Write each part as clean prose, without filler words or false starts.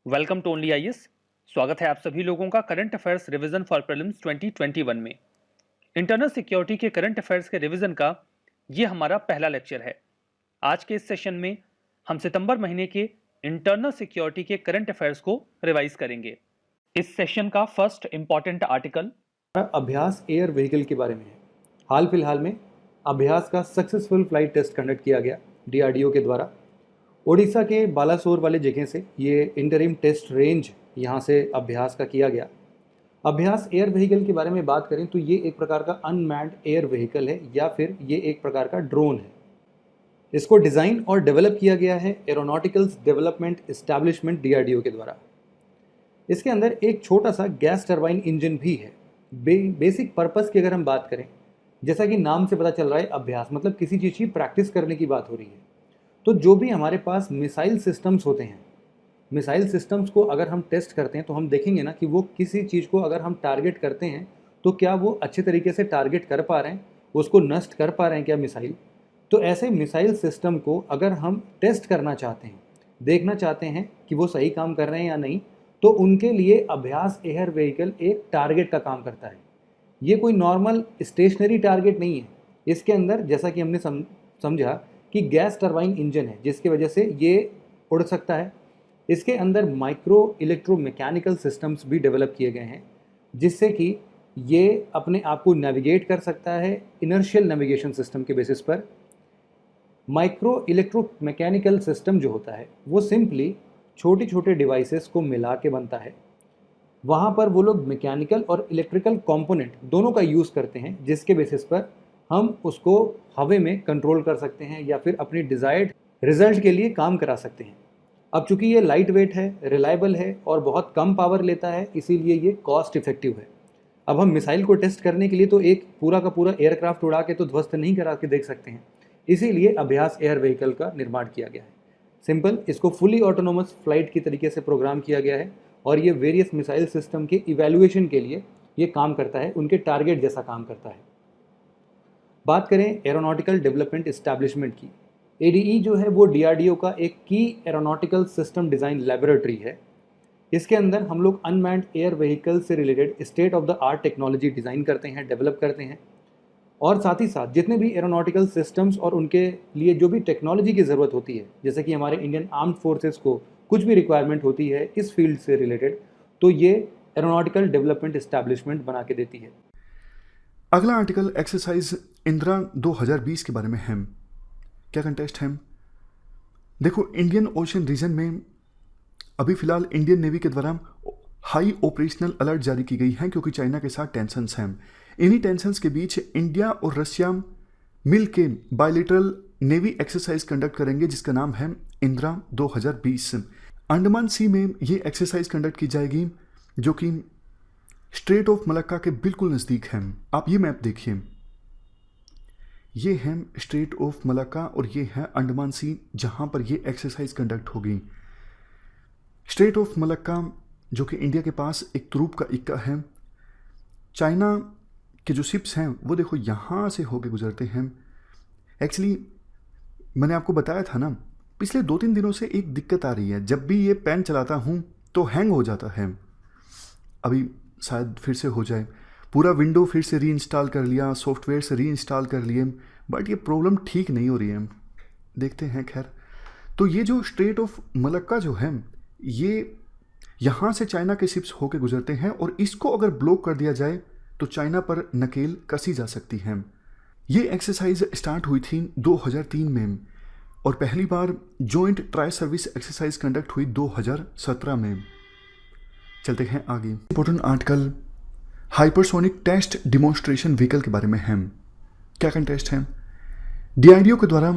Welcome to only IAS. स्वागत है आप सभी लोगों का current affairs revision for prelims 2021 में। इंटरनल सिक्योरिटी के करंट अफेयर्स के रिवीजन का ये हमारा पहला लेक्चर है। आज के इस सेशन में हम सितंबर महीने के इंटरनल सिक्योरिटी के करंट अफेयर्स को रिवाइज करेंगे। इस सेशन का फर्स्ट इंपॉर्टेंट आर्टिकल अभ्यास एयर व्हीकल के बारे में है। हाल फिलहाल में अभ्यास का सक्सेसफुल फ्लाइट टेस्ट कंडक्ट किया गया डीआरडीओ के द्वारा। ओडिशा के बालासोर वाले जगह से ये इंटरिम टेस्ट रेंज यहाँ से अभ्यास का किया गया। अभ्यास एयर व्हीकल के बारे में बात करें तो ये एक प्रकार का अनमैन्ड एयर व्हीकल है या फिर ये एक प्रकार का ड्रोन है। इसको डिज़ाइन और डेवलप किया गया है एरोनॉटिकल्स डेवलपमेंट एस्टैब्लिशमेंट डीआरडीओ के द्वारा। इसके अंदर एक छोटा सा गैस टरबाइन इंजन भी है। बेसिक पर्पस की अगर हम बात करें, जैसा कि नाम से पता चल रहा है अभ्यास मतलब किसी चीज़ की प्रैक्टिस करने की बात हो रही है। तो जो भी हमारे पास मिसाइल सिस्टम्स होते हैं, मिसाइल सिस्टम्स को अगर हम टेस्ट करते हैं तो हम देखेंगे ना कि वो किसी चीज़ को अगर हम टारगेट करते हैं तो क्या वो अच्छे तरीके से टारगेट कर पा रहे हैं, उसको नष्ट कर पा रहे हैं क्या मिसाइल। तो ऐसे मिसाइल सिस्टम को अगर हम टेस्ट करना चाहते हैं, देखना चाहते हैं कि वो सही काम कर रहे हैं या नहीं, तो उनके लिए अभ्यास एयर व्हीकल एक टारगेट का काम करता है। ये कोई नॉर्मल स्टेशनरी टारगेट नहीं है। इसके अंदर जैसा कि हमने समझा कि गैस टरबाइन इंजन है जिसकी वजह से ये उड़ सकता है। इसके अंदर माइक्रो इलेक्ट्रोमैकेनिकल सिस्टम्स भी डेवलप किए गए हैं जिससे कि ये अपने आप को नेविगेट कर सकता है इनर्शियल नेविगेशन सिस्टम के बेसिस पर। माइक्रो इलेक्ट्रोमैकेनिकल सिस्टम जो होता है वो सिंपली छोटे छोटे डिवाइसेस को मिला के बनता है। वहाँ पर वो लोग मैकेनिकल और इलेक्ट्रिकल कंपोनेंट दोनों का यूज़ करते हैं जिसके बेसिस पर हम उसको हवा में कंट्रोल कर सकते हैं या फिर अपनी डिज़ायर्ड रिजल्ट के लिए काम करा सकते हैं। अब चूंकि ये लाइट वेट है, रिलायबल है और बहुत कम पावर लेता है, इसीलिए ये कॉस्ट इफेक्टिव है। अब हम मिसाइल को टेस्ट करने के लिए तो एक पूरा का पूरा एयरक्राफ्ट उड़ा के तो ध्वस्त नहीं करा के देख सकते हैं, इसीलिए अभ्यास एयर व्हीकल का निर्माण किया गया है। सिंपल, इसको फुली ऑटोनोमस फ्लाइट की तरीके से प्रोग्राम किया गया है और ये वेरियस मिसाइल सिस्टम के इवैल्यूएशन के लिए ये काम करता है, उनके टारगेट जैसा काम करता है। बात करें एरोनॉटिकल डेवलपमेंट एस्टैब्लिशमेंट की, एडीई जो है वो डीआरडीओ का एक की एरोनॉटिकल सिस्टम डिज़ाइन लेबोरेटरी है। इसके अंदर हम लोग अनमैन्ड एयर व्हीकल से related state of the art technology design करते हैं, डेवलप करते हैं और साथ ही साथ जितने भी एरोनॉटिकल सिस्टम्स और उनके लिए जो भी टेक्नोलॉजी की ज़रूरत होती है, जैसे कि हमारे इंडियन आर्म्ड फोर्सेस को कुछ भी रिक्वायरमेंट होती है इस फील्ड से रिलेटेड, तो ये एरोनॉटिकल डेवलपमेंट एस्टैब्लिशमेंट बना के देती है। अगला आर्टिकल एक्सरसाइज इंदिरा 2020 के बारे में है। क्या कंटेस्ट है? देखो, इंडियन ओशन रीजन में अभी फिलहाल इंडियन नेवी के द्वारा हाई ऑपरेशनल अलर्ट जारी की गई है क्योंकि चाइना के साथ टेंशंस हैं। इन्हीं टेंशंस के बीच इंडिया और रशिया मिल के बायलेटरल नेवी एक्सरसाइज कंडक्ट करेंगे जिसका नाम है इंदिरा 2020। अंडमान सी में ये एक्सरसाइज कंडक्ट की जाएगी जो कि स्ट्रेट ऑफ मलक्का के बिल्कुल नज़दीक है। आप ये मैप देखिए, ये है स्ट्रेट ऑफ मलक्का और ये है अंडमान सी जहाँ पर ये एक्सरसाइज कंडक्ट होगी। स्ट्रेट ऑफ मलक्का जो कि इंडिया के पास एक तुरूप का इक्का है। चाइना के जो शिप्स हैं वो देखो यहाँ से होके गुजरते हैं। एक्चुअली मैंने आपको बताया था ना, पिछले 2-3 दिनों से एक दिक्कत आ रही है, जब भी ये पेन चलाता हूँ तो हैंग हो जाता है। अभी शायद फिर से हो जाए। पूरा विंडो फिर से रीइंस्टॉल कर लिया, सॉफ्टवेयर से रीइंस्टॉल कर लिए, बट ये प्रॉब्लम ठीक नहीं हो रही है। देखते हैं। खैर, तो ये जो स्ट्रेट ऑफ मलक्का जो है ये यहाँ से चाइना के शिप्स होके गुजरते हैं और इसको अगर ब्लॉक कर दिया जाए तो चाइना पर नकेल कसी जा सकती है। ये एक्सरसाइज स्टार्ट हुई थी 2003 में और पहली बार joint tri service exercise conduct हुई 2017 में। चलते हैं आगे। Important article hypersonic test demonstration vehicle के बारे में है। क्या कंटेस्ट है? डीआरडीओ के द्वारा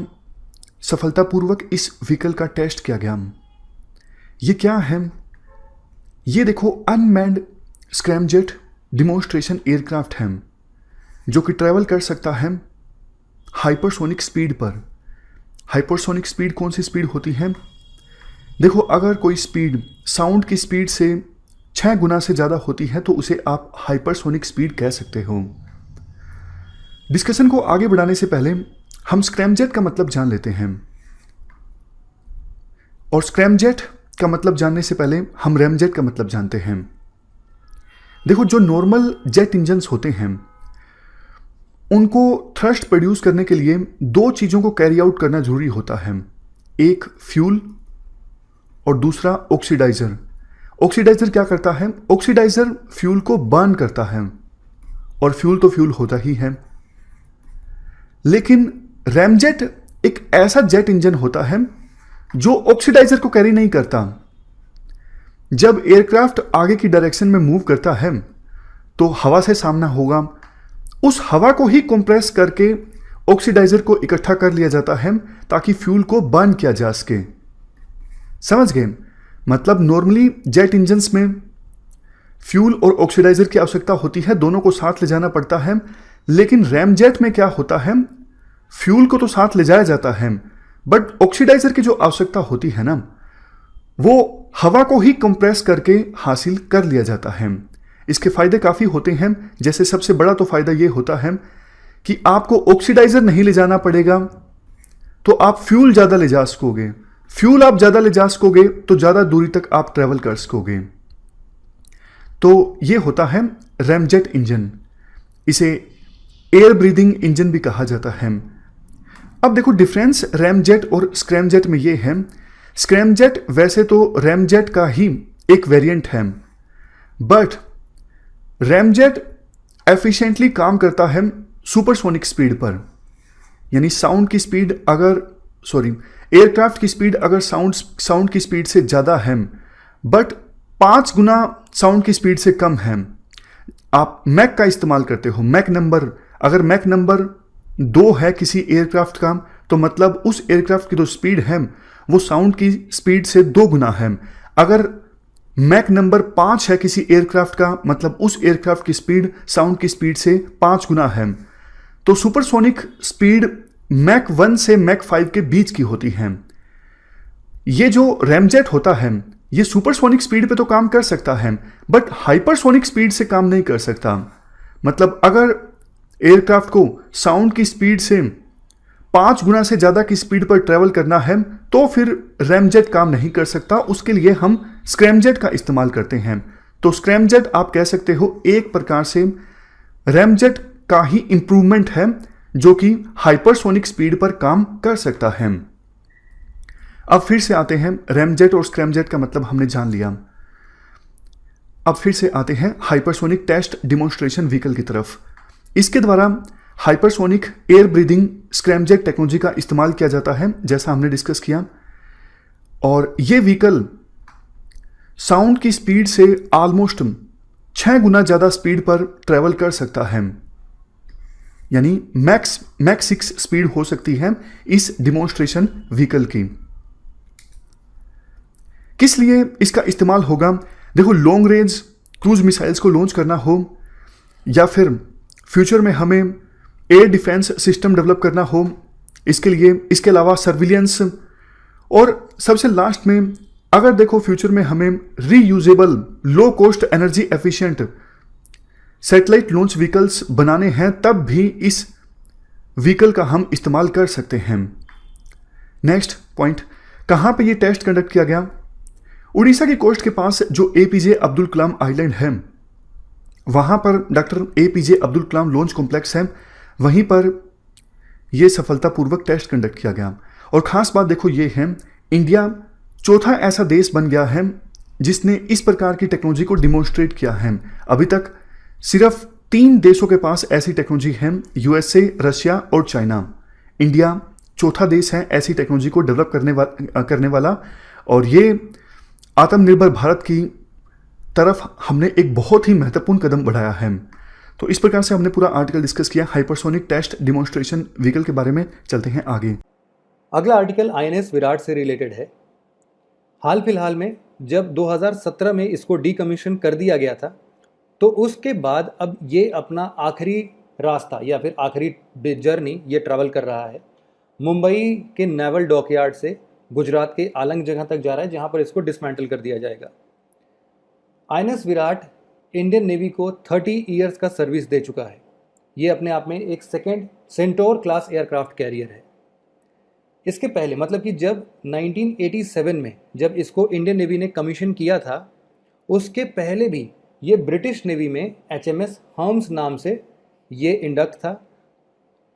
सफलतापूर्वक इस व्हीकल का टेस्ट किया गया। ये क्या है? ये देखो, अनमैन्ड स्क्रैमजेट डिमॉन्स्ट्रेशन एयरक्राफ्ट है जो कि ट्रैवल कर सकता है हाइपरसोनिक स्पीड पर। हाइपरसोनिक स्पीड कौन सी स्पीड होती है? देखो, अगर कोई स्पीड साउंड की स्पीड से 6 गुना से ज़्यादा होती है तो उसे आप हाइपरसोनिक स्पीड कह सकते हो। डिस्कशन को आगे बढ़ाने से पहले हम स्क्रैमजेट का मतलब जान लेते हैं। और स्क्रैमजेट का मतलब जानने से पहले हम रैमजेट का मतलब जानते हैं। देखो, जो नॉर्मल जेट इंजन्स होते हैं उनको थ्रस्ट प्रोड्यूस करने के लिए दो चीज़ों को कैरी आउट करना जरूरी होता है, एक फ्यूल और दूसरा ऑक्सीडाइजर। ऑक्सीडाइजर क्या करता है? ऑक्सीडाइजर फ्यूल को बर्न करता है, और फ्यूल तो फ्यूल होता ही है। लेकिन रैमजेट एक ऐसा जेट इंजन होता है जो ऑक्सीडाइजर को कैरी नहीं करता। जब एयरक्राफ्ट आगे की डायरेक्शन में मूव करता है तो हवा से सामना होगा, उस हवा को ही कंप्रेस करके ऑक्सीडाइजर को इकट्ठा कर लिया जाता है ताकि फ्यूल को बर्न किया जा सके। समझ गए? मतलब नॉर्मली जेट इंजन्स में फ्यूल और ऑक्सीडाइजर की आवश्यकता होती है, दोनों को साथ ले जाना पड़ता है। लेकिन रैमजेट में क्या होता है, फ्यूल को तो साथ ले जाया जाता है, बट ऑक्सीडाइजर की जो आवश्यकता होती है ना, वो हवा को ही कंप्रेस करके हासिल कर लिया जाता है। इसके फायदे काफी होते हैं। जैसे सबसे बड़ा तो फायदा ये होता है कि आपको ऑक्सीडाइजर नहीं ले जाना पड़ेगा, तो आप फ्यूल ज्यादा ले जा सकोगे। फ्यूल आप ज्यादा ले जा सकोगे तो ज्यादा दूरी तक आप ट्रेवल कर सकोगे। तो ये होता है रैमजेट इंजन। इसे एयर ब्रीदिंग इंजन भी कहा जाता है। अब देखो, डिफरेंस रैमजेट और स्क्रैमजेट में ये है, स्क्रैमजेट वैसे तो रैमजेट का ही एक वेरिएंट है, बट रैमजेट एफिशिएंटली काम करता है सुपरसोनिक स्पीड पर। यानी साउंड की स्पीड अगर एयरक्राफ्ट की स्पीड अगर साउंड की स्पीड से ज़्यादा है, बट 5 गुना साउंड की स्पीड से कम है, आप मैक का इस्तेमाल करते हो, मैक नंबर, अगर मैक नंबर 2 है किसी एयरक्राफ्ट का, तो मतलब उस एयरक्राफ्ट की जो स्पीड है वो साउंड की स्पीड से 2 गुना है। अगर मैक नंबर 5 है किसी एयरक्राफ्ट का, मतलब उस एयरक्राफ्ट की स्पीड साउंड की स्पीड से 5 गुना है। तो सुपरसोनिक स्पीड मैक 1 से मैक 5 के बीच की होती है। ये जो रैमजेट होता है ये सुपरसोनिक स्पीड पे तो काम कर सकता है, बट हाइपरसोनिक स्पीड से काम नहीं कर सकता। मतलब अगर एयरक्राफ्ट को साउंड की स्पीड से 5 गुना से ज्यादा की स्पीड पर ट्रेवल करना है तो फिर रैमजेट काम नहीं कर सकता। उसके लिए हम स्क्रैमजेट का इस्तेमाल करते हैं। तो स्क्रैमजेट आप कह सकते हो एक प्रकार से रैमजेट का ही इंप्रूवमेंट है जो कि हाइपरसोनिक स्पीड पर काम कर सकता है। अब फिर से आते हैं, रैमजेट और स्क्रैमजेट का मतलब हमने जान लिया। अब फिर से आते हैं हाइपरसोनिक टेस्ट डिमॉन्स्ट्रेशन व्हीकल की तरफ। इसके द्वारा hypersonic air breathing scramjet technology का इस्तेमाल किया जाता है, जैसा हमने डिस्कस किया। और ये व्हीकल साउंड की स्पीड से ऑलमोस्ट 6 गुना ज्यादा स्पीड पर ट्रेवल कर सकता है। यानी मैक्स 6 स्पीड हो सकती है इस डिमॉन्स्ट्रेशन व्हीकल की। किस लिए इसका इस्तेमाल होगा? देखो, लॉन्ग रेंज क्रूज मिसाइल्स को लॉन्च करना हो, या फिर फ्यूचर में हमें एयर डिफेंस सिस्टम डेवलप करना हो, इसके लिए, इसके अलावा सर्विलियंस, और सबसे लास्ट में अगर देखो फ्यूचर में हमें reusable low cost energy efficient satellite launch vehicles बनाने हैं, तब भी इस व्हीकल का हम इस्तेमाल कर सकते हैं। नेक्स्ट पॉइंट, कहां पे ये टेस्ट कंडक्ट किया गया? उड़ीसा की कोस्ट के पास जो एपीजे अब्दुल कलाम आइलैंड है, वहां पर doctor APJ Abdul Kalam launch complex है, वहीं पर यह सफलतापूर्वक टेस्ट कंडक्ट किया गया। और खास बात देखो ये है, इंडिया चौथा ऐसा देश बन गया है जिसने इस प्रकार की टेक्नोलॉजी को डिमॉन्स्ट्रेट किया है। अभी तक सिर्फ 3 देशों के पास ऐसी टेक्नोलॉजी है, यूएसए, रशिया और चाइना। इंडिया चौथा देश है ऐसी टेक्नोलॉजी को डेवलप करने वाला। और ये आत्मनिर्भर भारत की तरफ हमने एक बहुत ही महत्वपूर्ण कदम बढ़ाया है। तो इस प्रकार से हमने पूरा आर्टिकल डिस्कस किया हाइपरसोनिक टेस्ट डिमॉन्स्ट्रेशन व्हीकल के बारे में। चलते हैं आगे। अगला आर्टिकल आईएनएस विराट से रिलेटेड है। हाल फिलहाल में जब 2017 में इसको डीकमीशन कर दिया गया था, तो उसके बाद अब ये अपना आखिरी रास्ता या फिर आखिरी जर्नी ये ट्रैवल कर रहा है। मुंबई के नेवल डॉकयार्ड से गुजरात के आलंग जगह तक जा रहा है, जहां पर इसको डिसमेंटल कर दिया जाएगा। आईएनएस विराट इंडियन नेवी को 30 ईयर्स का सर्विस दे चुका है। ये अपने आप में एक second centaur class aircraft carrier है। इसके पहले मतलब कि जब 1987 में जब इसको इंडियन नेवी ने कमीशन किया था, उसके पहले भी ये ब्रिटिश नेवी में HMS हर्म्स नाम से ये इंडक्ट था।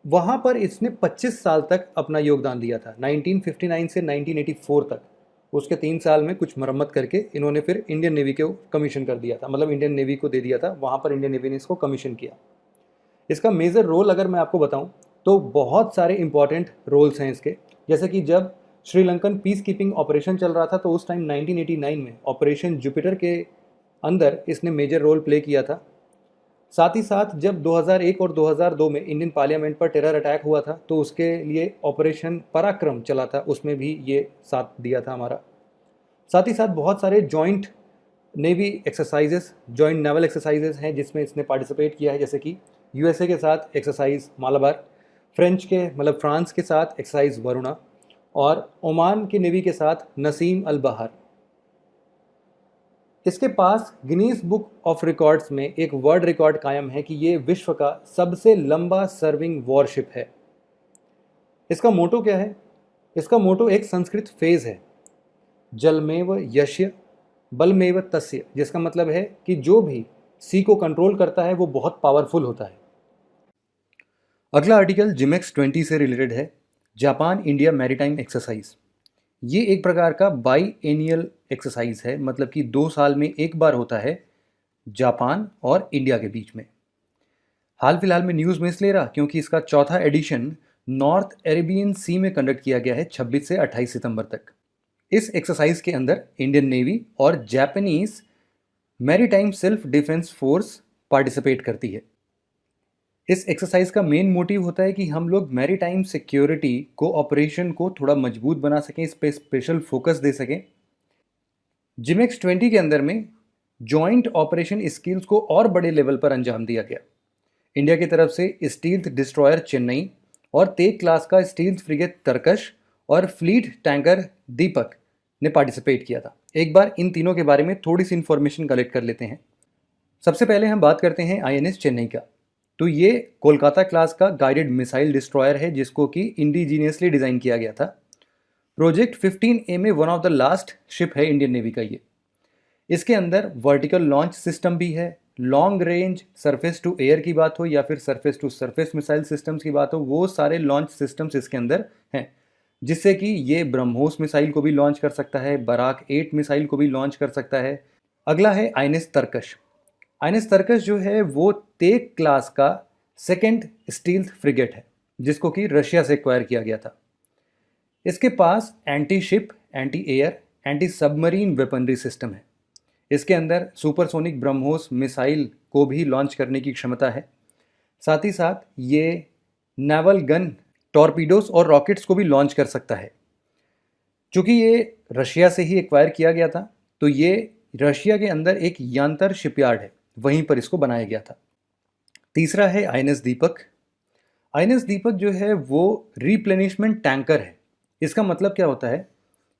वहाँ पर इसने 25 साल तक अपना योगदान दिया था, 1959 से 1984 तक। उसके 3 साल में कुछ मरम्मत करके इन्होंने फिर इंडियन नेवी को कमीशन कर दिया था, मतलब इंडियन नेवी को दे दिया था, वहाँ पर इंडियन नेवी ने इसको कमीशन किया। इसका मेजर रोल अगर मैं आपको बताऊं तो बहुत सारे इंपॉर्टेंट रोल्स हैं इसके। जैसे कि जब श्रीलंकन पीस कीपिंग ऑपरेशन चल रहा था तो उस टाइम 1989 में ऑपरेशन जुपिटर के अंदर इसने मेजर रोल प्ले किया था। साथ ही साथ जब 2001 और 2002 में इंडियन पार्लियामेंट पर टेरर अटैक हुआ था तो उसके लिए ऑपरेशन पराक्रम चला था, उसमें भी ये साथ दिया था हमारा। साथ ही साथ बहुत सारे joint navy exercises, joint naval exercises हैं जिसमें इसने पार्टिसिपेट किया है, जैसे कि USA के साथ एक्सरसाइज मालाबार, फ्रांस के साथ एक्सरसाइज वरुणा और ओमान के नेवी के साथ नसीम अल बहार। इसके पास गिनीज बुक ऑफ रिकॉर्ड्स में एक वर्ल्ड रिकॉर्ड कायम है कि ये विश्व का सबसे लंबा सर्विंग वॉरशिप है। इसका मोटो क्या है? इसका मोटो एक संस्कृत फेज है, जलमेव यश्य बलमेव तस्य, जिसका मतलब है कि जो भी सी को कंट्रोल करता है वो बहुत पावरफुल होता है। अगला आर्टिकल जिमेक्स 20 से रिलेटेड है, जापान इंडिया मैरीटाइम एक्सरसाइज। ये एक प्रकार का बाई एनियल एक्सरसाइज है, मतलब कि 2 साल में एक बार होता है जापान और इंडिया के बीच में। हाल फिलहाल में न्यूज़ में इसलिए रहा क्योंकि इसका चौथा एडिशन नॉर्थ अरेबियन सी में कंडक्ट किया गया है 26 से 28 सितंबर तक। इस एक्सरसाइज के अंदर इंडियन नेवी और Japanese maritime self defence force participate करती है। इस एक्सरसाइज का मेन मोटिव होता है कि हम लोग मैरीटाइम सिक्योरिटी को ऑपरेशन को थोड़ा मजबूत बना सकें, इस पे स्पेशल फोकस दे सकें। जिमेक्स 20 के अंदर में जॉइंट ऑपरेशन स्किल्स को और बड़े लेवल पर अंजाम दिया गया। इंडिया की तरफ से स्टील्थ डिस्ट्रॉयर चेन्नई और तेग क्लास का स्टील्थ फ्रिगेट तरकश और फ्लीट टैंकर दीपक ने पार्टिसिपेट किया था। एक बार इन तीनों के बारे में थोड़ी सी इंफॉर्मेशन कलेक्ट कर लेते हैं। सबसे पहले हम बात करते हैं INS चेन्नई का। तो ये कोलकाता क्लास का गाइडेड मिसाइल डिस्ट्रॉयर है जिसको कि इंडिजीनियसली डिज़ाइन किया गया था। प्रोजेक्ट 15A में one of the last ship है इंडियन नेवी का ये। इसके अंदर वर्टिकल लॉन्च सिस्टम भी है, long range surface to air की बात हो या फिर surface to surface missile systems की बात हो, वो सारे लॉन्च सिस्टम्स इसके अंदर हैं, जिससे कि ये ब्रह्मोस मिसाइल को भी लॉन्च कर सकता है, बराक 8 मिसाइल को भी लॉन्च कर सकता है। अगला है INS तरकश। INS तरकश जो है वो तेग क्लास का सेकेंड स्टील्थ फ्रिगेट है जिसको कि रशिया से एक्वायर किया गया था। इसके पास anti ship, anti air, anti submarine weaponry system है। इसके अंदर सुपरसोनिक ब्रह्मोस मिसाइल को भी लॉन्च करने की क्षमता है। साथ ही साथ ये नेवल गन, टॉर्पीडोस और रॉकेट्स को भी लॉन्च कर सकता है। चूँकि ये रशिया से ही एक्वायर किया गया था तो ये रशिया के अंदर एक यांतर शिपयार्ड है, वहीं पर इसको बनाया गया था। तीसरा है INS दीपक। INS दीपक जो है वो रिप्लेनिशमेंट टैंकर है। इसका मतलब क्या होता है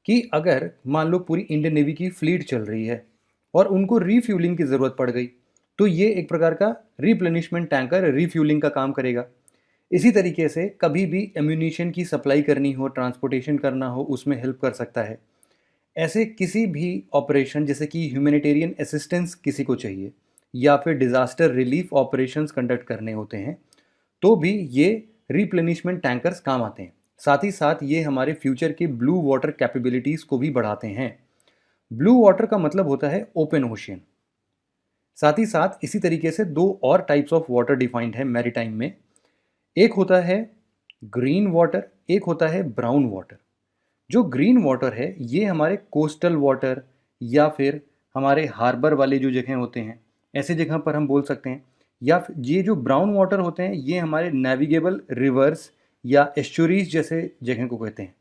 कि अगर मान लो पूरी इंडियन नेवी की फ्लीट चल रही है और उनको रीफ्यूलिंग की ज़रूरत पड़ गई तो ये एक प्रकार का रिप्लेनिशमेंट टैंकर रीफ्यूलिंग का काम करेगा। इसी तरीके से कभी भी एम्यूनिशन की सप्लाई करनी हो, ट्रांसपोर्टेशन करना हो, उसमें हेल्प कर सकता है। ऐसे किसी भी ऑपरेशन जैसे कि ह्यूमैनिटेरियन असिस्टेंस किसी को चाहिए या फिर डिज़ास्टर रिलीफ ऑपरेशंस कंडक्ट करने होते हैं तो भी ये रिप्लेनिशमेंट टैंकर्स काम आते हैं। साथ ही साथ ये हमारे फ्यूचर के ब्लू वाटर कैपेबिलिटीज़ को भी बढ़ाते हैं। ब्लू वाटर का मतलब होता है ओपन ओशियन। साथ ही साथ इसी तरीके से 2 और टाइप्स ऑफ वाटर डिफाइंड है मैरीटाइम में। एक होता है ग्रीन वाटर, एक होता है ब्राउन वाटर। जो ग्रीन वाटर है ये हमारे कोस्टल वाटर या फिर हमारे हार्बर वाले जो जगह होते हैं ऐसे जगह पर हम बोल सकते हैं, या फिर ये जो ब्राउन वाटर होते हैं ये हमारे नेविगेबल रिवर्स या एस्चुरीज जैसे जगह को कहते हैं।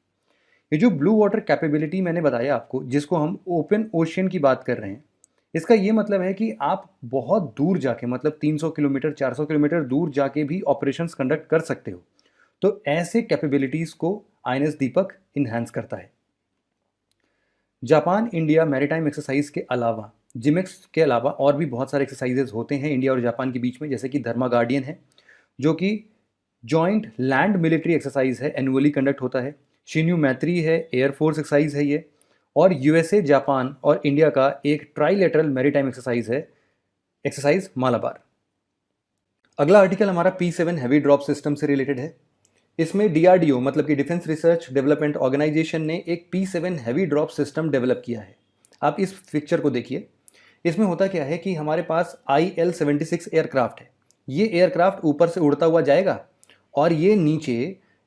ये जो ब्लू वाटर कैपेबिलिटी मैंने बताया आपको, जिसको हम ओपन ओशियन की बात कर रहे हैं, इसका ये मतलब है कि आप बहुत दूर जाके, मतलब 300 किलोमीटर 400 किलोमीटर दूर जाके भी ऑपरेशंस कंडक्ट कर सकते हो। तो ऐसे कैपेबिलिटीज़ को INS दीपक इन्हांस करता है। जापान इंडिया मैरीटाइम एक्सरसाइज के अलावा, जिमेक्स के अलावा और भी बहुत सारे एक्सरसाइजेज होते हैं इंडिया और जापान के बीच में, जैसे कि धर्मा गार्डियन है जो कि जॉइंट लैंड मिलिट्री एक्सरसाइज है, एनुअली कंडक्ट होता है। शिन्यू मैत्री है, एयरफोर्स एक्सरसाइज है ये, और यूएसए, जापान और इंडिया का एक ट्राइलेटरल मैरीटाइम एक्सरसाइज है, एक्सरसाइज मालाबार। अगला आर्टिकल हमारा P7 हैवी ड्रॉप सिस्टम से रिलेटेड है। इसमें DRDO मतलब कि डिफेंस रिसर्च डेवलपमेंट ऑर्गेनाइजेशन ने एक P7 heavy drop system develop किया है। आप इस पिक्चर को देखिए। इसमें होता क्या है कि हमारे पास IL-76 एयरक्राफ्ट है। ये एयरक्राफ्ट ऊपर से उड़ता हुआ जाएगा और ये नीचे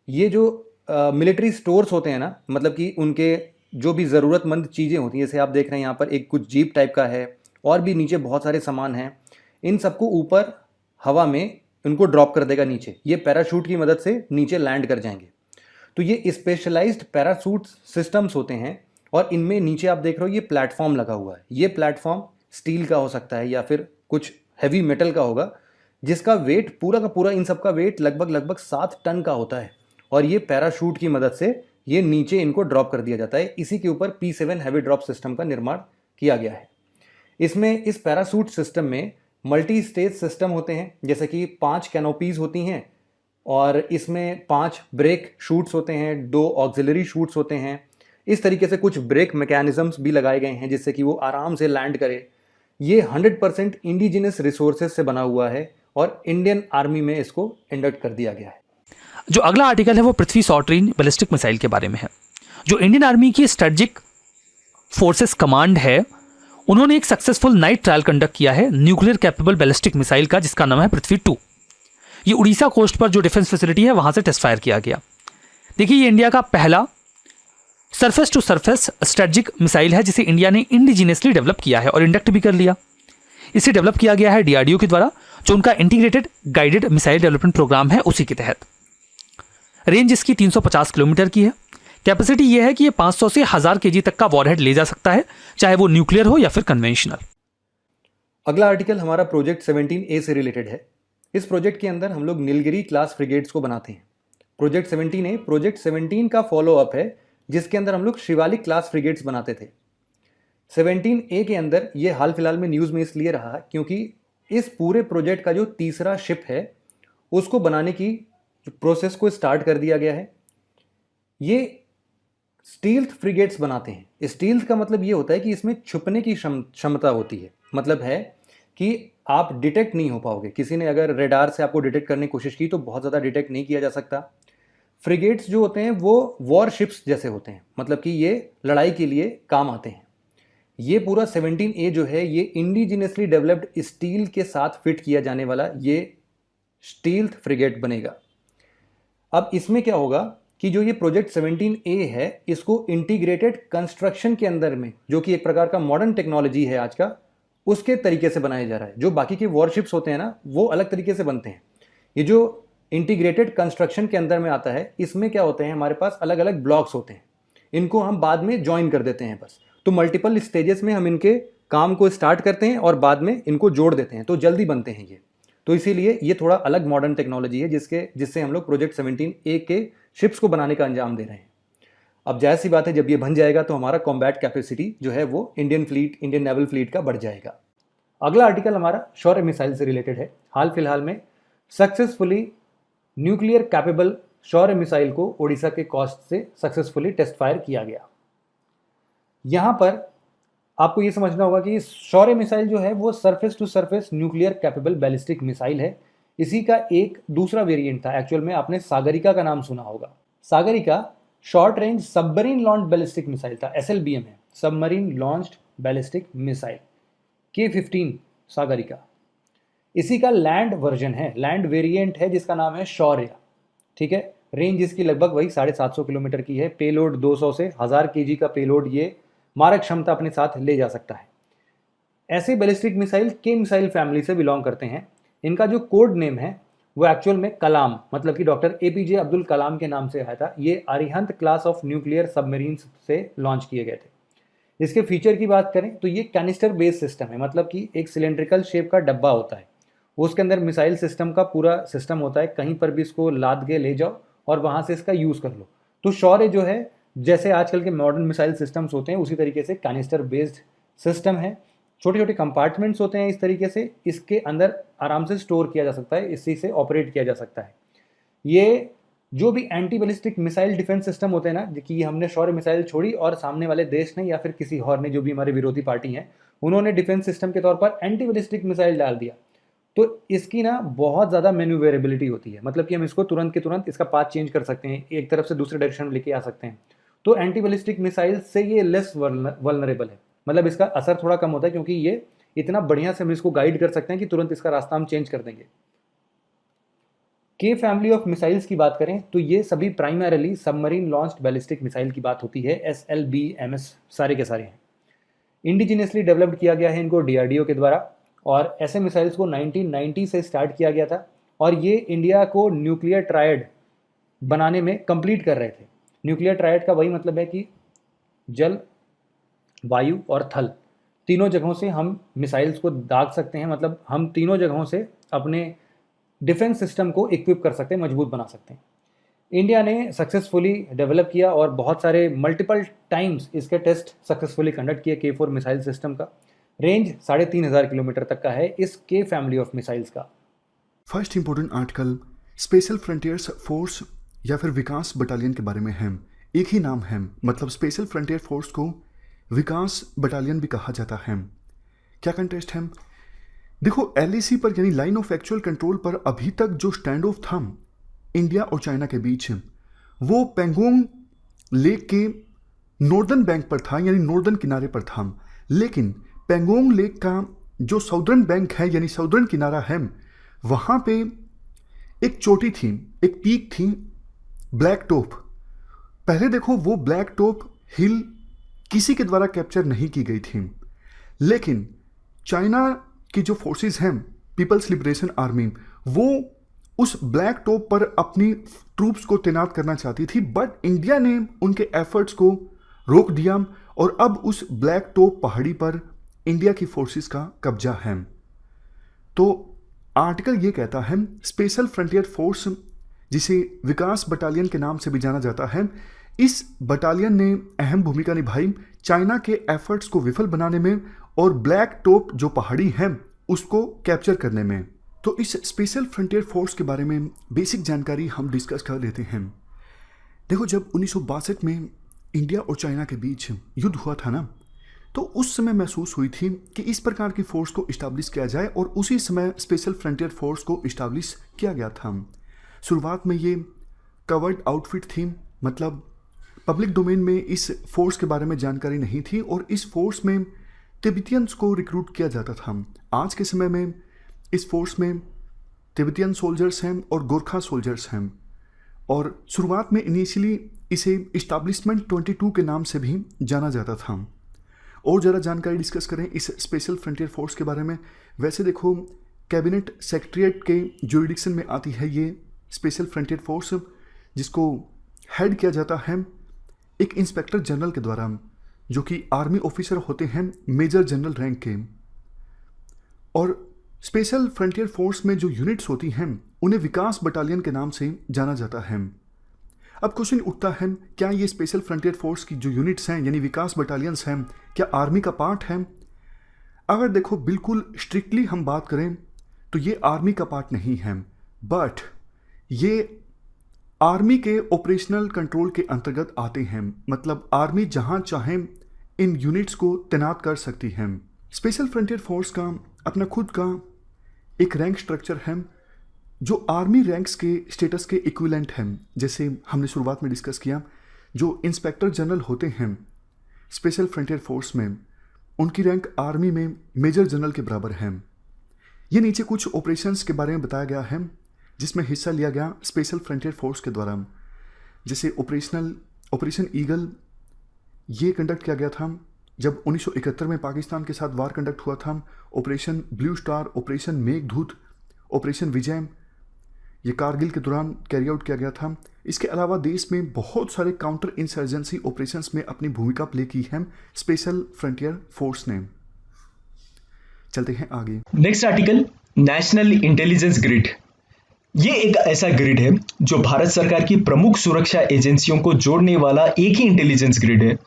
ये जो मिलिट्री स्टोर्स होते हैं ना, मतलब कि उनके जो भी ज़रूरतमंद चीज़ें होती हैं, जैसे आप देख रहे हैं यहाँ पर एक कुछ जीप टाइप का है और भी नीचे बहुत सारे सामान हैं, इन सबको ऊपर हवा में उनको ड्रॉप कर देगा नीचे। ये पैराशूट की मदद से नीचे लैंड कर जाएंगे। तो ये स्पेशलाइज्ड पैराशूट सिस्टम्स होते हैं और इनमें नीचे आप देख रहे हो ये प्लेटफॉर्म लगा हुआ है। ये प्लेटफॉर्म स्टील का हो सकता है या फिर कुछ हैवी मेटल का होगा, जिसका वेट पूरा का पूरा, इन सब का वेट लगभग 7 टन का होता है और ये पैराशूट की मदद से ये नीचे इनको ड्रॉप कर दिया जाता है। इसी के ऊपर P7 हैवी ड्रॉप सिस्टम का निर्माण किया गया है। इसमें इस पैराशूट सिस्टम में मल्टी स्टेज सिस्टम होते हैं, जैसे कि 5 कैनोपीज होती हैं और इसमें 5 ब्रेक शूट्स होते हैं, 2 ऑक्सिलरी शूट्स होते हैं। इस तरीके से कुछ ब्रेक मैकेनिज्म्स भी लगाए गए हैं जिससे कि वो आराम से लैंड करे। ये 100% इंडिजिनस रिसोर्सेज से बना हुआ है और इंडियन आर्मी में इसको इंडक्ट कर दिया गया है। जो अगला आर्टिकल है वो पृथ्वी शॉर्ट रेंज बैलिस्टिक मिसाइल के बारे में है। जो इंडियन आर्मी की स्ट्रेटेजिक फोर्सेस कमांड है, उन्होंने एक सक्सेसफुल नाइट ट्रायल कंडक्ट किया है न्यूक्लियर कैपेबल बैलिस्टिक मिसाइल का, जिसका नाम है पृथ्वी 2। ये उड़ीसा कोस्ट पर जो डिफेंस फैसिलिटी है वहां से टेस्ट फायर किया गया। देखिए, ये इंडिया का पहला surface to surface strategic missile है जिसे इंडिया ने इंडिजिनियसली डेवलप किया है और इंडक्ट भी कर लिया। इसे डेवलप किया गया है DRDO के द्वारा, जो उनका integrated guided missile development programme है उसी के तहत। रेंज इसकी 350 किलोमीटर की है। कैपेसिटी यह है कि ये 500 से 1000 kg तक का वॉरहेड ले जा सकता है, चाहे वो न्यूक्लियर हो या फिर कन्वेंशनल। अगला आर्टिकल हमारा प्रोजेक्ट 17A से रिलेटेड है। इस प्रोजेक्ट के अंदर हम लोग नीलगिरी क्लास फ्रिगेट्स को बनाते हैं। प्रोजेक्ट 17A प्रोजेक्ट 17 का फॉलो अप है, जिसके अंदर हम लोग शिवालिक क्लास फ्रिगेट्स बनाते थे। 17A के अंदर ये हाल फिलहाल में न्यूज़ में इसलिए रहा क्योंकि इस पूरे प्रोजेक्ट का जो तीसरा शिप है उसको बनाने की प्रोसेस को स्टार्ट कर दिया गया है। ये स्टील्थ फ्रिगेट्स बनाते हैं। स्टील्थ का मतलब ये होता है कि इसमें छुपने की क्षमता होती है। मतलब है कि आप डिटेक्ट नहीं हो पाओगे। किसी ने अगर रेडार से आपको डिटेक्ट करने की कोशिश की तो बहुत ज़्यादा डिटेक्ट नहीं किया जा सकता। फ्रिगेट्स जो होते हैं वो वॉरशिप्स जैसे होते हैं, मतलब कि ये लड़ाई के लिए काम आते हैं। ये पूरा 17A जो है ये इंडिजिनियसली डेवलप्ड स्टील के साथ फिट किया जाने वाला ये स्टील्थ फ्रिगेट बनेगा। अब इसमें क्या होगा कि जो ये प्रोजेक्ट 17A है इसको इंटीग्रेटेड कंस्ट्रक्शन के अंदर में, जो कि एक प्रकार का मॉडर्न टेक्नोलॉजी है आज का, उसके तरीके से बनाया जा रहा है। जो बाकी के वॉरशिप्स होते हैं ना वो अलग तरीके से बनते हैं। ये जो इंटीग्रेटेड कंस्ट्रक्शन के अंदर में आता है, इसमें क्या होते हैं, हमारे पास अलग अलग ब्लॉक्स होते हैं, इनको हम बाद में ज्वाइन कर देते हैं बस। तो मल्टीपल स्टेजेस में हम इनके काम को स्टार्ट करते हैं और बाद में इनको जोड़ देते हैं, तो जल्दी बनते हैं ये। तो इसीलिए ये थोड़ा अलग मॉडर्न टेक्नोलॉजी है जिससे हम लोग प्रोजेक्ट 17A के शिप्स को बनाने का अंजाम दे रहे हैं। अब जाहिर सी बात है, जब ये बन जाएगा तो हमारा कॉम्बैट कैपेसिटी जो है वो इंडियन नेवल फ्लीट का बढ़ जाएगा। अगला आर्टिकल हमारा शौर्य मिसाइल से रिलेटेड है। हाल फिलहाल में सक्सेसफुली न्यूक्लियर कैपेबल शौर्य मिसाइल को ओडिशा के कोस्ट से सक्सेसफुली टेस्ट फायर किया गया। यहाँ पर आपको ये समझना होगा कि शौर्य मिसाइल जो है वो surface to surface nuclear capable ballistic missile है। इसी का एक दूसरा वेरिएंट था। एक्चुअल में आपने सागरिका का नाम सुना होगा। Sagarika short range submarine launched ballistic missile था, SLBM है, submarine launched ballistic missile. K-15 Sagarika इसी का लैंड वर्जन है, लैंड वेरिएंट है जिसका नाम है शौर्य। ठीक है, रेंज इसकी लगभग वही 750 किलोमीटर की है। पेलोड 200 से 1000 kg का पेलोड ये मारक क्षमता अपने साथ ले जा सकता है। ऐसे बैलिस्टिक मिसाइल के मिसाइल फैमिली से बिलोंग करते हैं। इनका जो कोड नेम है वो एक्चुअल में कलाम, मतलब कि डॉक्टर APJ अब्दुल कलाम के नाम से आया था। ये Arihant class of nuclear submarine से लॉन्च किए गए थे। इसके फीचर की बात करें तो ये कैनिस्टर बेस्ड सिस्टम है, मतलब कि एक सिलेंड्रिकल शेप का डब्बा होता है, उसके अंदर मिसाइल सिस्टम का पूरा सिस्टम होता है। कहीं पर भी इसको लाद के ले जाओ और वहाँ से इसका यूज़ कर लो। तो शौर्य जो है जैसे आजकल के मॉडर्न मिसाइल सिस्टम्स होते हैं उसी तरीके से कैनिस्टर बेस्ड सिस्टम है। छोटे छोटे कंपार्टमेंट्स होते हैं, इस तरीके से इसके अंदर आराम से स्टोर किया जा सकता है, इसी से ऑपरेट किया जा सकता है। ये जो भी anti ballistic missile defence system होते हैं ना, कि हमने शौर्य मिसाइल छोड़ी और सामने वाले देश ने या फिर किसी और ने, जो भी हमारे विरोधी पार्टी हैं, उन्होंने डिफेंस सिस्टम के तौर पर एंटी बैलिस्टिक मिसाइल डाल दिया, तो इसकी ना बहुत ज़्यादा मैन्यूवरेबिलिटी होती है। मतलब कि हम इसको तुरंत के तुरंत इसका पाथ चेंज कर सकते हैं, एक तरफ से दूसरे डायरेक्शन में लेके आ सकते हैं। तो एंटी बैलिस्टिक मिसाइल से ये लेस वल्नरेबल है, मतलब इसका असर थोड़ा कम होता है, क्योंकि ये इतना बढ़िया से हम इसको गाइड कर सकते हैं कि तुरंत इसका रास्ता हम चेंज कर देंगे। के फैमिली ऑफ मिसाइल्स की बात करें तो ये सभी primarily submarine launched ballistic missile की बात होती है। SLBMS सारे के सारे हैं। इंडिजिनियसली डेवलप्ड किया गया है इनको DRDO के द्वारा, और ऐसे मिसाइल्स को 1990 से स्टार्ट किया गया था, और ये इंडिया को न्यूक्लियर ट्रायड बनाने में कंप्लीट कर रहे थे। न्यूक्लियर ट्रायड का वही मतलब है कि जल, वायु और थल, तीनों जगहों से हम मिसाइल्स को दाग सकते हैं। मतलब हम तीनों जगहों से अपने डिफेंस सिस्टम को इक्विप कर सकते हैं, मजबूत बना सकते हैं। इंडिया ने सक्सेसफुली डेवलप किया और बहुत सारे मल्टीपल टाइम्स इसके टेस्ट सक्सेसफुली कंडक्ट किए K4 मिसाइल सिस्टम का। रेंज 3500 किलोमीटर तक का है इस के फैमिली ऑफ मिसाइल्स का। First important article special frontiers force या फिर विकास बटालियन के बारे में है। एक ही नाम है, मतलब स्पेशल फ्रंटियर फोर्स को विकास बटालियन भी कहा जाता है। क्या कंटेस्ट है? देखो, LAC पर यानी लाइन ऑफ एक्चुअल कंट्रोल पर अभी तक जो स्टैंड ऑफ था इंडिया और चाइना के बीच, वो पेंगोंग लेक के नॉर्दर्न बैंक पर था, यानी नॉर्दर्न किनारे पर था। लेकिन पेंगोंग लेक का जो साउदर्न बैंक है यानी साउदर्न किनारा है, वहाँ पे एक चोटी थी, एक पीक थी, ब्लैक टॉप। पहले देखो, वो ब्लैक टॉप हिल किसी के द्वारा कैप्चर नहीं की गई थी, लेकिन चाइना की जो फोर्सेस हैं, पीपल्स लिबरेशन आर्मी, वो उस ब्लैक टॉप पर अपनी ट्रूप्स को तैनात करना चाहती थी, बट इंडिया ने उनके एफर्ट्स को रोक दिया और अब उस ब्लैक टॉप पहाड़ी पर इंडिया की फोर्सेस का कब्जा है। तो आर्टिकल ये कहता है स्पेशल फ्रंटियर फोर्स, जिसे विकास बटालियन के नाम से भी जाना जाता है, इस बटालियन ने अहम भूमिका निभाई चाइना के एफर्ट्स को विफल बनाने में और ब्लैक टॉप जो पहाड़ी है उसको कैप्चर करने में। तो इस स्पेशल फ्रंटियर फोर्स के बारे में बेसिक जानकारी हम डिस्कस कर लेते हैं। देखो, जब 1962 में इंडिया और चाइना के बीच युद्ध हुआ था ना, तो उस समय महसूस हुई थी कि इस प्रकार की फोर्स को इस्टेब्लिश किया जाए, और उसी समय स्पेशल फ्रंटियर फोर्स को इस्टेब्लिश किया गया था। शुरुआत में ये कवर्ड आउटफिट थी, मतलब पब्लिक डोमेन में इस फोर्स के बारे में जानकारी नहीं थी, और इस फोर्स में तिब्बतियंस को रिक्रूट किया जाता था। आज के समय में इस फोर्स में तिब्बतियन सोल्जर्स हैं और गोरखा सोल्जर्स हैं, और शुरुआत में इनिशियली इसे इस्टेब्लिशमेंट 22 के नाम से भी जाना जाता था। और ज़रा जानकारी डिस्कस करें इस स्पेशल फ्रंटियर फोर्स के बारे में। वैसे देखो, कैबिनेट सेक्रेटरीट के जुरिडिक्शन में आती है ये स्पेशल फ्रंटियर फोर्स, जिसको हेड किया जाता है एक इंस्पेक्टर जनरल के द्वारा, जो कि आर्मी ऑफिसर होते हैं मेजर जनरल रैंक के। और स्पेशल फ्रंटियर फोर्स में जो यूनिट्स होती हैं उन्हें विकास बटालियन के नाम से जाना जाता है। अब क्वेश्चन उठता है, क्या ये स्पेशल फ्रंटियर फोर्स की जो यूनिट्स हैं यानी विकास बटालियंस हैं, क्या आर्मी का पार्ट है? अगर देखो बिल्कुल स्ट्रिक्टली हम बात करें तो ये आर्मी का पार्ट नहीं है, बट ये आर्मी के ऑपरेशनल कंट्रोल के अंतर्गत आते हैं। मतलब आर्मी जहां चाहे इन यूनिट्स को तैनात कर सकती है। स्पेशल फ्रंटियर फोर्स का अपना खुद का एक रैंक स्ट्रक्चर है, जो आर्मी रैंक्स के स्टेटस के इक्विवेलेंट हैं। जैसे हमने शुरुआत में डिस्कस किया, जो इंस्पेक्टर जनरल होते हैं स्पेशल फ्रंटियर फोर्स में, उनकी रैंक आर्मी में मेजर जनरल के बराबर है। ये नीचे कुछ ऑपरेशंस के बारे में बताया गया है जिसमें हिस्सा लिया गया स्पेशल फ्रंटियर फोर्स के द्वारा। जैसे ऑपरेशन ईगल, ये कंडक्ट किया गया था जब 1971 में पाकिस्तान के साथ वार कंडक्ट हुआ था। Operation blue star, operation Meghdoot, operation Vijay, ये कारगिल के दौरान कैरी आउट किया गया था। इसके अलावा देश में बहुत सारे काउंटर इंसर्जेंसी ऑपरेशंस में अपनी भूमिका प्ले की है स्पेशल फ्रंटियर फोर्स ने। चलते हैं आगे। Next article, national intelligence grid. ये एक ऐसा ग्रिड है जो भारत सरकार की प्रमुख सुरक्षा एजेंसियों को जोड़ने वाला एक ही इंटेलिजेंस ग्रिड है,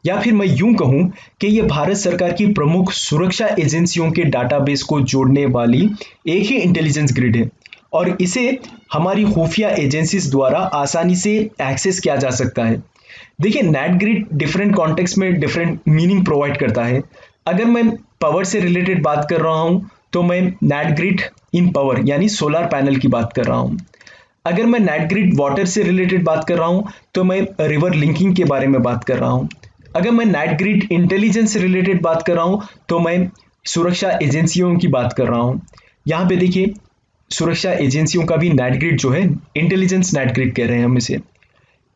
या फिर मैं यूं कहूं कि ये भारत सरकार की प्रमुख सुरक्षा एजेंसियों के डाटाबेस को जोड़ने वाली एक ही इंटेलिजेंस ग्रिड है। और इसे हमारी खुफिया एजेंसीज द्वारा आसानी से एक्सेस किया जा सकता है। देखिए, नेट ग्रिड डिफरेंट कॉन्टेक्स्ट में डिफरेंट मीनिंग प्रोवाइड करता है। अगर मैं पावर से रिलेटेड बात कर रहा हूं तो मैं नेट ग्रिड इन पावर यानी सोलर पैनल की बात कर रहा हूं। अगर मैं नेट ग्रिड वाटर से रिलेटेड बात कर रहा हूं तो मैं रिवर लिंकिंग के बारे में बात कर रहा हूं। अगर मैं नेट ग्रिड इंटेलिजेंस से रिलेटेड बात कर रहा हूं तो मैं सुरक्षा एजेंसियों की बात कर रहा हूं। यहां पे देखिए, सुरक्षा एजेंसियों का भी नेट ग्रिड जो है इंटेलिजेंस नेट ग्रिड कह रहे हैं हम इसे।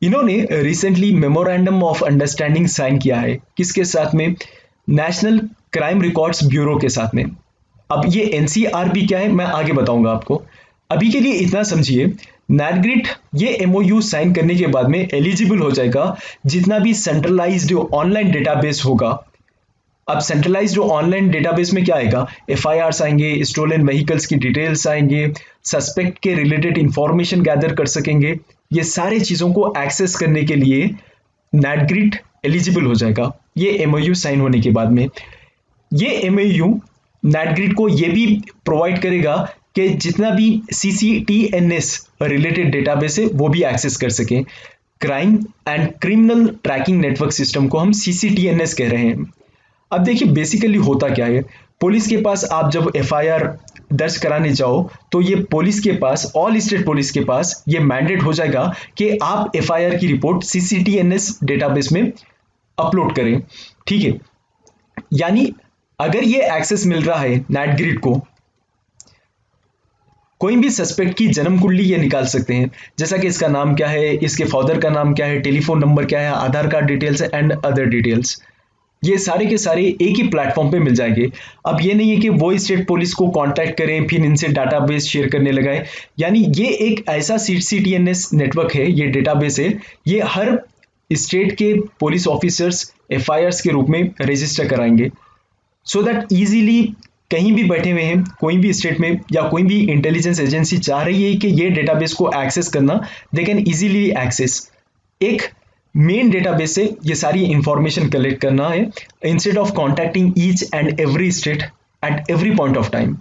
इन्होंने recently memorandum of understanding sign किया है, किसके साथ में? नेशनल क्राइम रिकॉर्ड्स ब्यूरो के साथ में। अब ये एनसीआरबी क्या है मैं आगे बताऊंगा आपको। अभी के लिए इतना समझिए, नेट ग्रिड ये एमओयू साइन करने के बाद में एलिजिबल हो जाएगा जितना भी सेंट्रलाइज्ड ऑनलाइन डेटाबेस होगा। अब सेंट्रलाइज्ड ऑनलाइन डेटाबेस में क्या आएगा? एफआईआर्स आएंगे, स्टोलन व्हीकल्स की डिटेल्स आएंगे, सस्पेक्ट के रिलेटेड इंफॉर्मेशन गैदर कर सकेंगे। ये सारे चीजों को एक्सेस करने के लिए नेट ग्रिड एलिजिबल हो जाएगा ये एमओयू साइन होने के बाद में। ये एमओयू नेट ग्रिड को ये भी प्रोवाइड करेगा कि जितना भी सीसीटीएनएस रिलेटेड डेटाबेस है वो भी एक्सेस कर सकें। Crime and criminal tracking network system को हम सीसीटीएनएस कह रहे हैं। अब देखिए, बेसिकली होता क्या है, पुलिस के पास आप जब एफआईआर दर्ज कराने जाओ तो ये पुलिस के पास, ऑल स्टेट पुलिस के पास ये मैंडेट हो जाएगा कि आप एफआईआर की रिपोर्ट सीसीटीएनएस डेटाबेस में अपलोड करें। ठीक है, यानी अगर ये एक्सेस मिल रहा है नेट ग्रिड को, कोई भी सस्पेक्ट की जन्म कुंडली ये निकाल सकते हैं, जैसा कि इसका नाम क्या है, इसके फादर का नाम क्या है, टेलीफोन नंबर क्या है, Aadhaar card details and other details, ये सारे के सारे एक ही प्लेटफॉर्म पे मिल जाएंगे। अब ये नहीं है कि वो स्टेट पुलिस को कांटेक्ट करें फिर इनसे डाटाबेस शेयर करने लगाए, यानी ये एक ऐसा सीसीटीएनएस नेटवर्क है, ये डेटाबेस है, ये हर स्टेट के पुलिस ऑफिसर्स एफआईआर्स के रूप में रजिस्टर कराएंगे, सो दैट इजीली कहीं भी बैठे हुए हैं कोई भी स्टेट में या कोई भी इंटेलिजेंस एजेंसी चाह रही है कि ये डेटाबेस को एक्सेस करना, दे कैन इजीली एक्सेस। एक मेन डेटाबेस से ये सारी इंफॉर्मेशन कलेक्ट करना है instead of contacting each and every state at every point of time.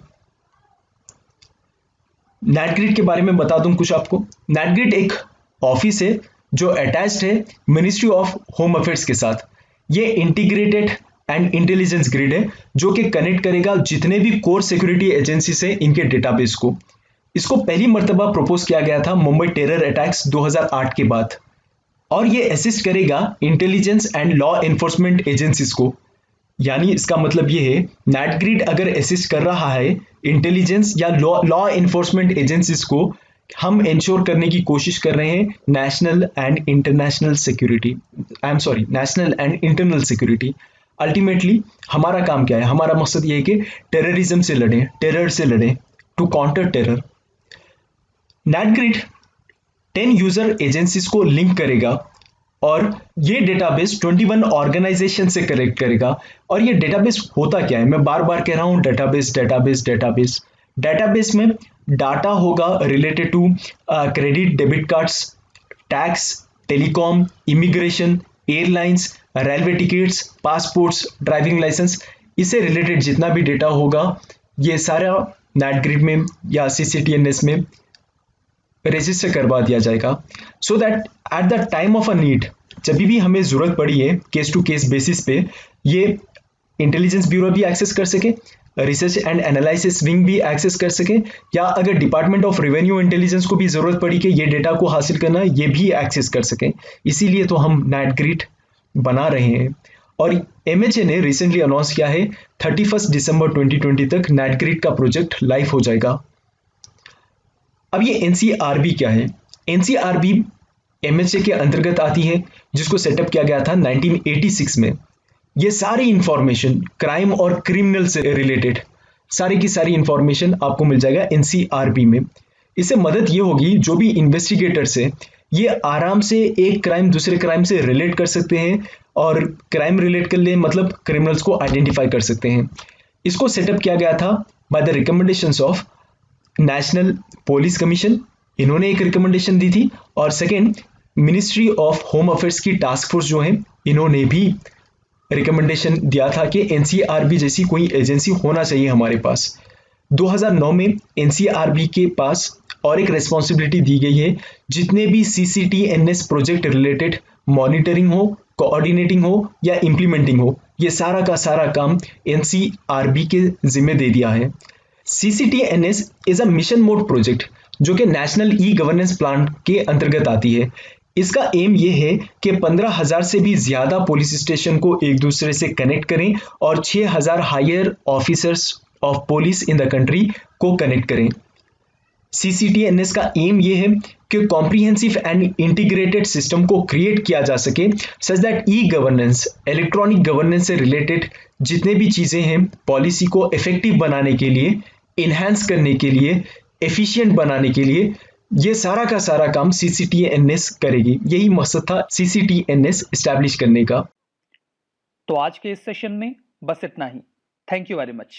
Net grid के बारे में बता दूं कुछ आपको। नेट ग्रिड एक ऑफिस है जो अटैच्ड है मिनिस्ट्री ऑफ होम अफेयर्स के साथ। ये इंटीग्रेटेड एंड इंटेलिजेंस ग्रिड है जो कि कनेक्ट करेगा जितने भी कोर सिक्योरिटी एजेंसी से इनके डेटाबेस को। इसको पहली मर्तबा प्रपोज किया गया था मुंबई टेरर अटैक्स 2008 के बाद, और ये असिस्ट करेगा intelligence and law enforcement agencies को। यानी इसका मतलब ये है, नेट ग्रिड अगर असिस्ट कर रहा है इंटेलिजेंस या लॉ एनफोर्समेंट एजेंसीज को, हम इंश्योर करने की कोशिश कर रहे हैं national and international security, national and internal security. Ultimately हमारा काम क्या है? हमारा मकसद ये है कि टेररिज्म से लड़ें, टेरर से लड़ें, to counter terror. Net grid 10 user agencies को लिंक करेगा और ये डेटाबेस 21 ऑर्गेनाइजेशन से कनेक्ट करेगा। और ये डेटाबेस होता क्या है? मैं बार बार कह रहा हूं, डेटाबेस डेटाबेस डेटाबेस। डेटाबेस में डाटा होगा related to credit debit cards, tax, telecom, immigration, airlines, railway tickets, passports, driving licence, इससे रिलेटेड जितना भी डेटा होगा ये सारा नेट ग्रिड में या सीसीटीएनएस में रजिस्टर करवा दिया जाएगा, so that at the time of a need, जब भी हमें जरूरत पड़ी है केस टू केस बेसिस पे, ये इंटेलिजेंस ब्यूरो भी एक्सेस कर सके, रिसर्च एंड एनालिसिस विंग भी एक्सेस कर सके, या अगर डिपार्टमेंट ऑफ रेवेन्यू इंटेलिजेंस को भी जरूरत पड़ी कि ये डेटा को हासिल करना, ये भी एक्सेस कर सके। इसीलिए तो हम नेट ग्रिड बना रहे हैं। और एमएचए ने रिसेंटली अनाउंस किया है 31 दिसंबर 2020 तक नेट ग्रिड का प्रोजेक्ट लाइव हो जाएगा। अब ये एनसीआरबी क्या है? एनसीआरबी एमएचए के अंतर्गत आती है, जिसको सेटअप किया गया था 1986 में। ये सारी इंफॉर्मेशन क्राइम और क्रिमिनल से रिलेटेड सारी की सारी इंफॉर्मेशन आपको मिल जाएगा एनसीआरबी में। इससे मदद ये होगी, जो भी इन्वेस्टिगेटर्स है ये आराम से एक क्राइम दूसरे क्राइम से रिलेट कर सकते हैं, और क्राइम रिलेट कर ले मतलब क्रिमिनल्स को आइडेंटिफाई कर सकते हैं। इसको सेटअप किया गया था by the recommendations of national police commission, इन्होंने एक रिकमेंडेशन दी थी, और second ministry of home affairs की टास्क फोर्स जो है इन्होंने भी रिकमेंडेशन दिया था कि एनसीआरबी जैसी कोई एजेंसी होना चाहिए हमारे पास। 2009 में एनसीआरबी के पास और एक रेस्पॉन्सिबिलिटी दी गई है, जितने भी CCTNS प्रोजेक्ट रिलेटेड मॉनिटरिंग हो, कोऑर्डिनेटिंग हो या इम्प्लीमेंटिंग हो, ये सारा का सारा काम NCRB के जिम्मे दे दिया है। CCTNS is a mission mode project जो कि नेशनल ई गवर्नेंस प्लान के अंतर्गत आती है। इसका एम ये है कि 15,000 से भी ज्यादा पुलिस स्टेशन को एक दूसरे से कनेक्ट करें और 6,000 higher officers of police in the country को कनेक्ट करें। CCTNS का एम ये है कि कॉम्प्रिहेंसिव एंड इंटीग्रेटेड सिस्टम को क्रिएट किया जा सके such that e governance, electronic governance से रिलेटेड जितने भी चीजें हैं पॉलिसी को इफेक्टिव बनाने के लिए, इनहेंस करने के लिए, एफिशिएंट बनाने के लिए, ये सारा का सारा काम CCTNS करेगी। यही मकसद था CCTNS एस्टैब्लिश करने का। तो आज के इस सेशन में बस इतना ही। Thank you very much.